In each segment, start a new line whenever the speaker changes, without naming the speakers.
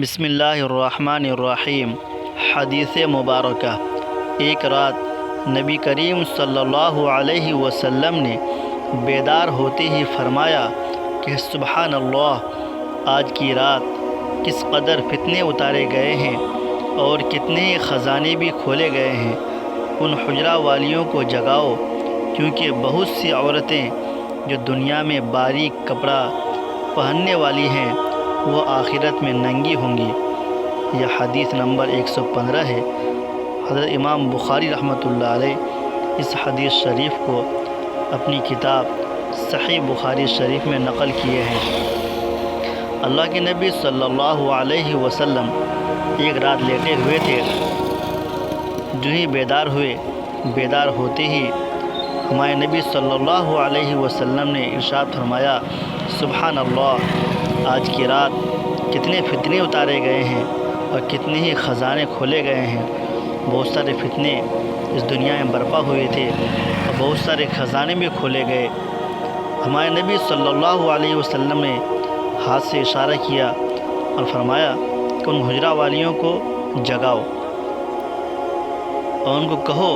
بسم اللہ الرحمن الرحیم۔ حدیث مبارکہ۔ ایک رات نبی کریم صلی اللہ علیہ وسلم نے بیدار ہوتے ہی فرمایا کہ سبحان اللہ، آج کی رات کس قدر فتنے اتارے گئے ہیں اور کتنے خزانے بھی کھولے گئے ہیں۔ ان حجرہ والیوں کو جگاؤ، کیونکہ بہت سی عورتیں جو دنیا میں باریک کپڑا پہننے والی ہیں وہ آخرت میں ننگی ہوں گی۔ یہ حدیث نمبر 115 ہے۔ حضرت امام بخاری رحمۃ اللہ علیہ اس حدیث شریف کو اپنی کتاب صحیح بخاری شریف میں نقل کیے ہیں۔ اللہ کے نبی صلی اللہ علیہ وسلم ایک رات لیٹے ہوئے تھے، جو ہی بیدار ہوئے، بیدار ہوتے ہی ہمارے نبی صلی اللہ علیہ وسلم نے ارشاد فرمایا، سبحان اللہ، آج کی رات کتنے فتنے اتارے گئے ہیں اور کتنے ہی خزانے کھولے گئے ہیں۔ بہت سارے فتنے اس دنیا میں برپا ہوئے تھے اور بہت سارے خزانے بھی کھولے گئے۔ ہمارے نبی صلی اللہ علیہ وسلم نے ہاتھ سے اشارہ کیا اور فرمایا کہ ان حجرہ والیوں کو جگاؤ اور ان کو کہو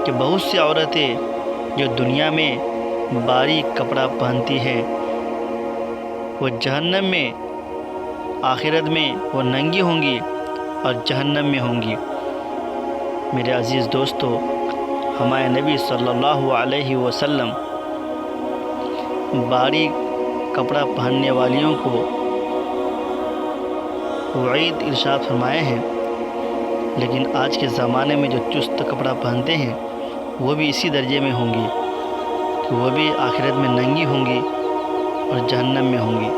کہ بہت سی عورتیں جو دنیا میں باریک کپڑا پہنتی ہیں وہ جہنم میں، آخرت میں وہ ننگی ہوں گی اور جہنم میں ہوں گی۔ میرے عزیز دوستو، ہمارے نبی صلی اللہ علیہ وسلم باریک کپڑا پہننے والیوں کو وعید ارشاد فرمائے ہیں، لیکن آج کے زمانے میں جو چست کپڑا پہنتے ہیں وہ بھی اسی درجے میں ہوں گی کہ وہ بھی آخرت میں ننگی ہوں گی اور جہنم میں ہوں گی۔